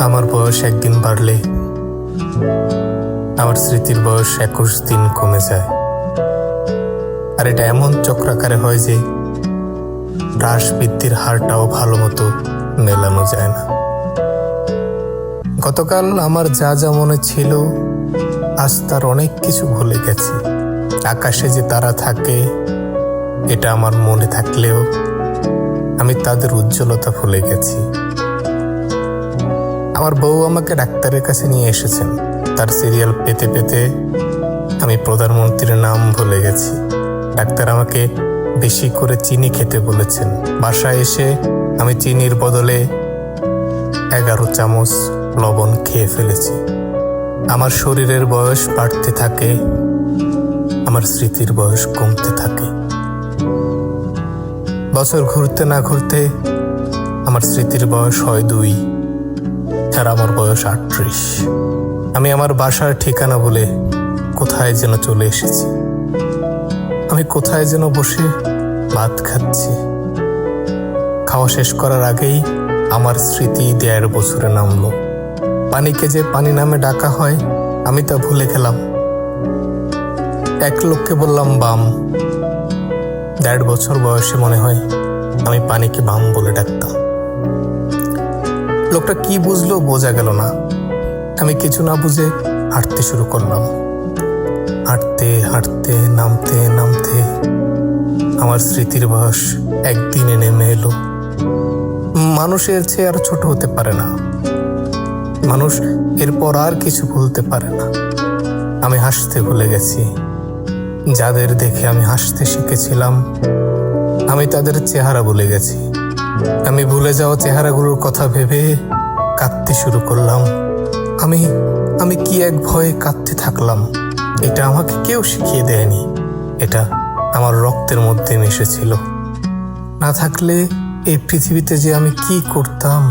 আমার বয়স একদিন বাড়লে আমার স্মৃতির বয়স 21 দিন কমে যায়। আর এটা এমন চক্রাকারে হয় যে হ্রাস বৃদ্ধির হারটাও ভালো মতো মেলানো যায় না। গতকাল আমার যা যা মনে ছিল আজ তার অনেক কিছু ভুলে গেছি। আকাশে যে তারা থাকে এটা আমার মনে থাকলেও আমি তাদের উজ্জ্বলতা ভুলে গেছি। আমার বউ আমাকে ডাক্তারের কাছে নিয়ে এসেছেন। তার সিরিয়াল পেতে পেতে আমি প্রধানমন্ত্রীর নাম ভুলে গেছি। ডাক্তার আমাকে বেশি করে চিনি খেতে বলেছেন। বাসায় এসে আমি চিনির বদলে 11 চামচ লবণ খেয়ে ফেলেছি। আমার শরীরের বয়স বাড়তে থাকে, আমার স্মৃতির বয়স কমতে থাকে। বছর ঘুরতে না ঘুরতে আমার স্মৃতির বয়স হয় 2 আর আমার বয়স 38। আমি আমার বাসার ঠিকানা বলে কোথায় যেন চলে এসেছি। আমি কোথায় যেন বসে ভাত খাচ্ছি। খাওয়া শেষ করার আগেই আমার স্মৃতি 1.5 বছরে নামলো। পানিকে যে পানি নামে ডাকা হয় আমি তা ভুলে গেলাম। এক লোককে বললাম বাম। 1.5 বছর বয়সে মনে হয় আমি পানিকে বাম বলে ডাকতাম। লোকটা কি বুঝলো বোঝা গেল না। আমি কিছু না বুঝে হাঁটতে শুরু করলাম। হাঁটতে হাঁটতে নামতে নামতে আমার স্মৃতির বয়স একদিনে নেমে এলো। মানুষের চেয়ে আর ছোট হতে পারে না। মানুষ এরপর আর কিছু ভুলতে পারে না। আমি হাসতে ভুলে গেছি। যাদের দেখে আমি হাসতে শিখেছিলাম আমি তাদের চেহারা ভুলে গেছি। আমি ভুলে যাওয়া চেহারাগুলোর কথা ভেবে কাঁদতে শুরু করলাম। আমি কি এক ভয়ে কাঁদতে থাকলাম। এটা আমাকে কেউ শিখিয়ে দেয়নি। এটা আমার রক্তের মধ্যে মিশেছিল। না থাকলে এই পৃথিবীতে যে আমি কি করতাম।